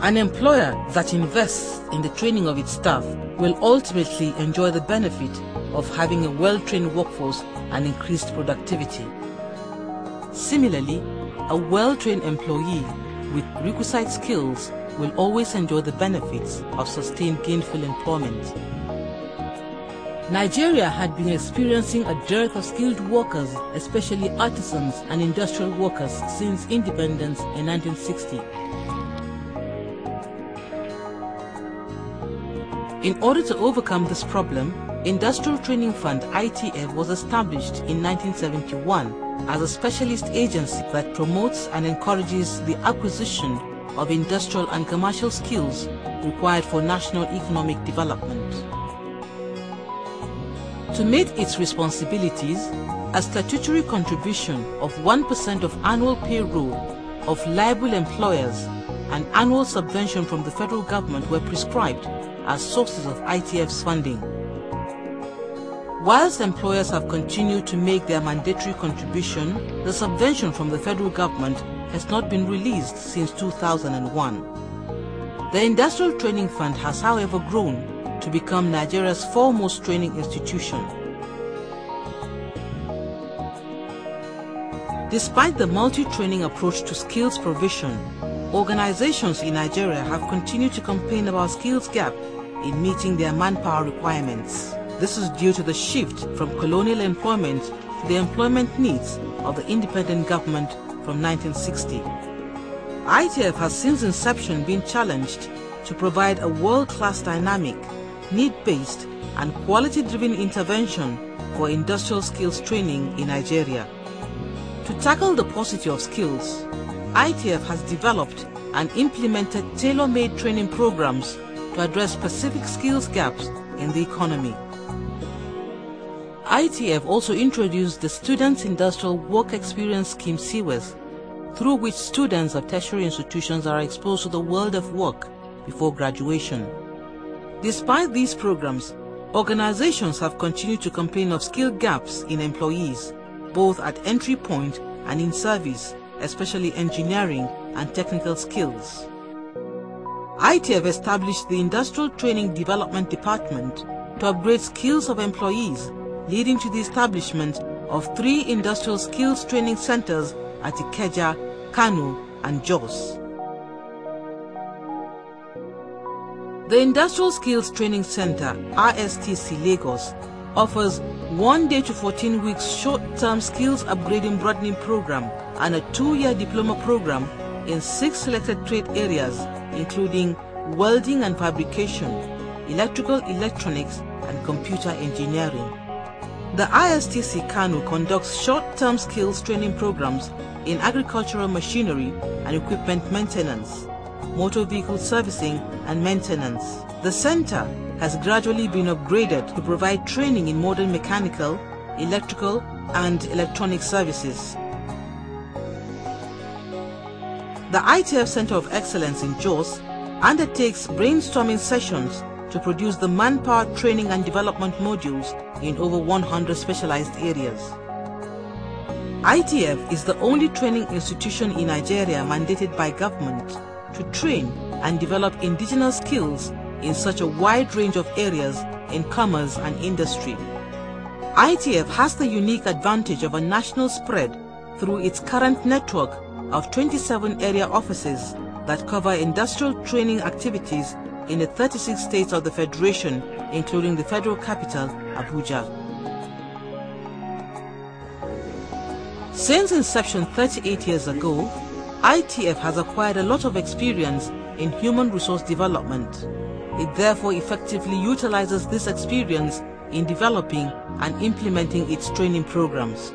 An employer that invests in the training of its staff will ultimately enjoy the benefit of having a well-trained workforce and increased productivity. Similarly, a well-trained employee with requisite skills will always enjoy the benefits of sustained gainful employment. Nigeria had been experiencing a dearth of skilled workers, especially artisans and industrial workers, since independence in 1960. In order to overcome this problem, Industrial Training Fund (ITF) was established in 1971 as a specialist agency that promotes and encourages the acquisition of industrial and commercial skills required for national economic development. To meet its responsibilities, a statutory contribution of 1% of annual payroll of liable employers and annual subvention from the federal government were prescribed as sources of ITF's funding. Whilst employers have continued to make their mandatory contribution, the subvention from the federal government has not been released since 2001. The Industrial Training Fund has, however, grown to become Nigeria's foremost training institution. Despite the multi-training approach to skills provision, organizations in Nigeria have continued to complain about skills gap in meeting their manpower requirements. This is due to the shift from colonial employment to the employment needs of the independent government from 1960. ITF has since inception been challenged to provide a world-class dynamic, need-based and quality-driven intervention for industrial skills training in Nigeria. To tackle the paucity of skills, ITF has developed and implemented tailor-made training programs to address specific skills gaps in the economy. ITF also introduced the Students' Industrial Work Experience Scheme (SIWES), through which students of tertiary institutions are exposed to the world of work before graduation. Despite these programs, organizations have continued to complain of skill gaps in employees, both at entry point and in service, especially engineering and technical skills. ITF established the Industrial Training Development Department to upgrade skills of employees, leading to the establishment of 3 industrial skills training centers at Ikeja, Kano, and Jos. The Industrial Skills Training Center, RSTC Lagos, offers 1 day to 14 weeks short-term skills upgrading broadening program and a 2-year diploma program in 6 selected trade areas, including welding and fabrication, electrical electronics, and computer engineering. The ISTC Kano conducts short-term skills training programs in agricultural machinery and equipment maintenance, motor vehicle servicing and maintenance. The center has gradually been upgraded to provide training in modern mechanical, electrical, and electronic services. The ITF Center of Excellence in Jos undertakes brainstorming sessions to produce the manpower training and development modules in over 100 specialized areas. ITF is the only training institution in Nigeria mandated by government to train and develop indigenous skills in such a wide range of areas in commerce and industry. ITF has the unique advantage of a national spread through its current network of 27 area offices that cover industrial training activities in the 36 states of the Federation, including the federal capital, Abuja. Since inception 38 years ago, ITF has acquired a lot of experience in human resource development. It therefore effectively utilizes this experience in developing and implementing its training programs.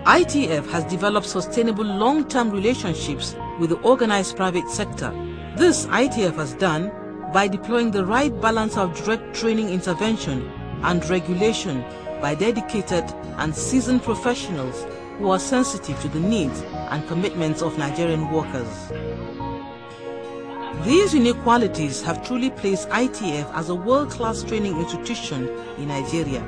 ITF has developed sustainable long-term relationships with the organized private sector. This ITF has done by deploying the right balance of direct training intervention and regulation by dedicated and seasoned professionals who are sensitive to the needs and commitments of Nigerian workers. These unique qualities have truly placed ITF as a world-class training institution in Nigeria.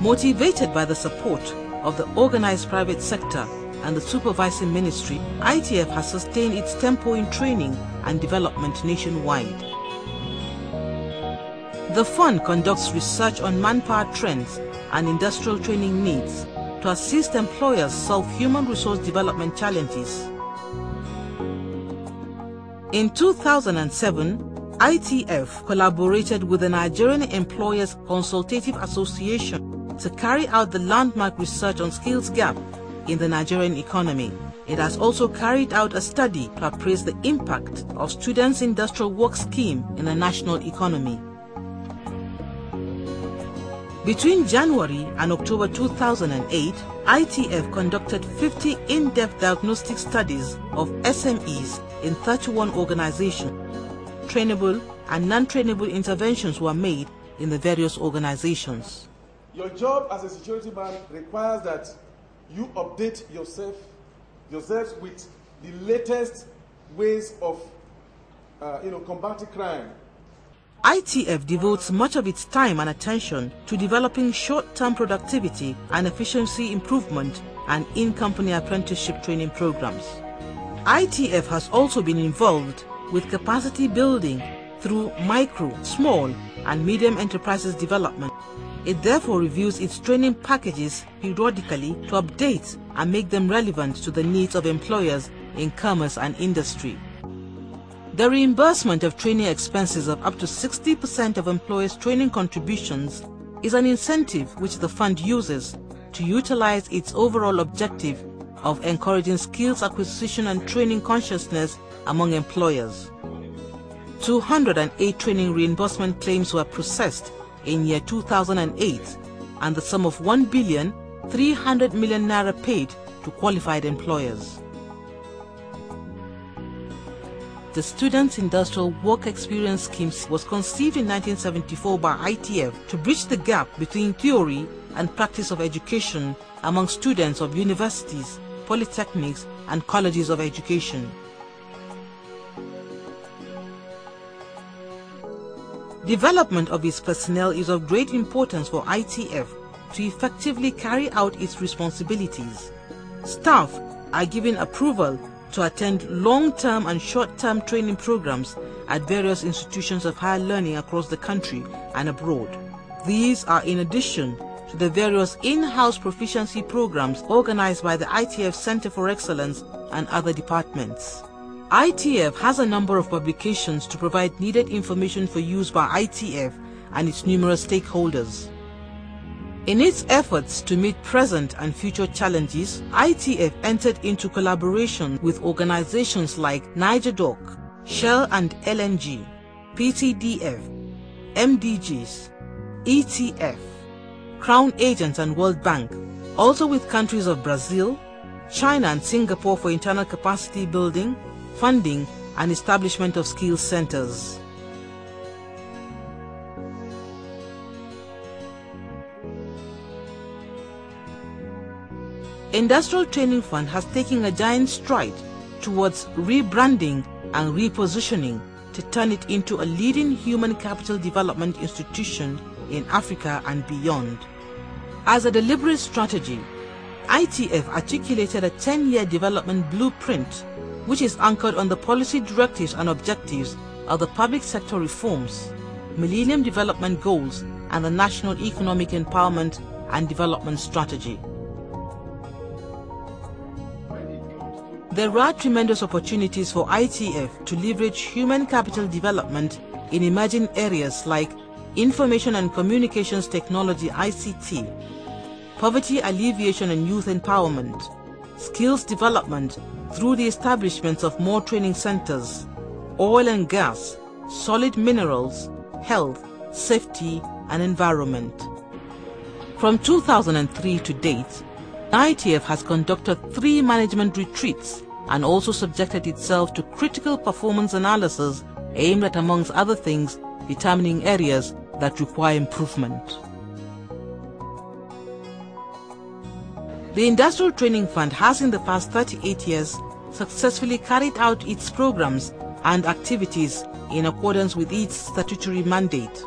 Motivated by the support of the organized private sector and the supervising ministry, ITF has sustained its tempo in training and development nationwide. The fund conducts research on manpower trends and industrial training needs to assist employers solve human resource development challenges. In 2007, ITF collaborated with the Nigerian Employers Consultative Association to carry out the landmark research on skills gap in the Nigerian economy. It has also carried out a study to appraise the impact of Students' Industrial Work Scheme in the national economy. Between January and October 2008, ITF conducted 50 in-depth diagnostic studies of SMEs in 31 organizations. Trainable and non-trainable interventions were made in the various organizations. Your job as a security man requires that you update yourselves with the latest ways of combating crime. ITF devotes much of its time and attention to developing short-term productivity and efficiency improvement and in-company apprenticeship training programs. ITF has also been involved with capacity building through micro, small, and medium enterprises development. It therefore reviews its training packages periodically to update and make them relevant to the needs of employers in commerce and industry. The reimbursement of training expenses of up to 60% of employers' training contributions is an incentive which the fund uses to utilize its overall objective of encouraging skills acquisition and training consciousness among employers. 208 training reimbursement claims were processed in year 2008, and the sum of 1,300 million naira paid to qualified employers. The Students' Industrial Work Experience Scheme was conceived in 1974 by ITF to bridge the gap between theory and practice of education among students of universities, polytechnics, and colleges of education. Development of its personnel is of great importance for ITF to effectively carry out its responsibilities. Staff are given approval to attend long-term and short-term training programs at various institutions of higher learning across the country and abroad. These are in addition to the various in-house proficiency programs organized by the ITF Center for Excellence and other departments. ITF has a number of publications to provide needed information for use by ITF and its numerous stakeholders. In its efforts to meet present and future challenges, ITF entered into collaboration with organizations like NigerDoc, Shell and LNG, PTDF, MDGs, ETF, Crown Agents and World Bank, also with countries of Brazil, China and Singapore for internal capacity building, funding and establishment of skills centers. Industrial Training Fund has taken a giant stride towards rebranding and repositioning to turn it into a leading human capital development institution in Africa and beyond. As a deliberate strategy, ITF articulated a 10-year development blueprint which is anchored on the policy directives and objectives of the public sector reforms, Millennium Development Goals, and the National Economic Empowerment and Development Strategy. There are tremendous opportunities for ITF to leverage human capital development in emerging areas like information and communications technology (ICT), poverty alleviation and youth empowerment, skills development through the establishment of more training centers, oil and gas, solid minerals, health, safety and environment. From 2003 to date, ITF has conducted 3 management retreats and also subjected itself to critical performance analysis aimed at, amongst other things, determining areas that require improvement. The Industrial Training Fund has in the past 38 years successfully carried out its programs and activities in accordance with its statutory mandate.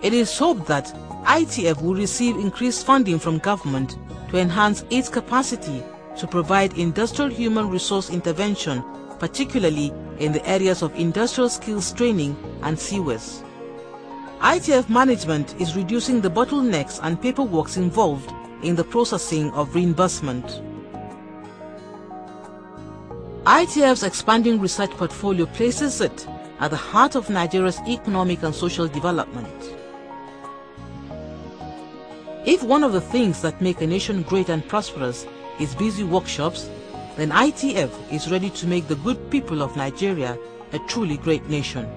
It is hoped that ITF will receive increased funding from government to enhance its capacity to provide industrial human resource intervention, particularly in the areas of industrial skills training and CWES. ITF management is reducing the bottlenecks and paperwork involved in the processing of reimbursement. ITF's expanding research portfolio places it at the heart of Nigeria's economic and social development. If one of the things that make a nation great and prosperous is busy workshops, then ITF is ready to make the good people of Nigeria a truly great nation.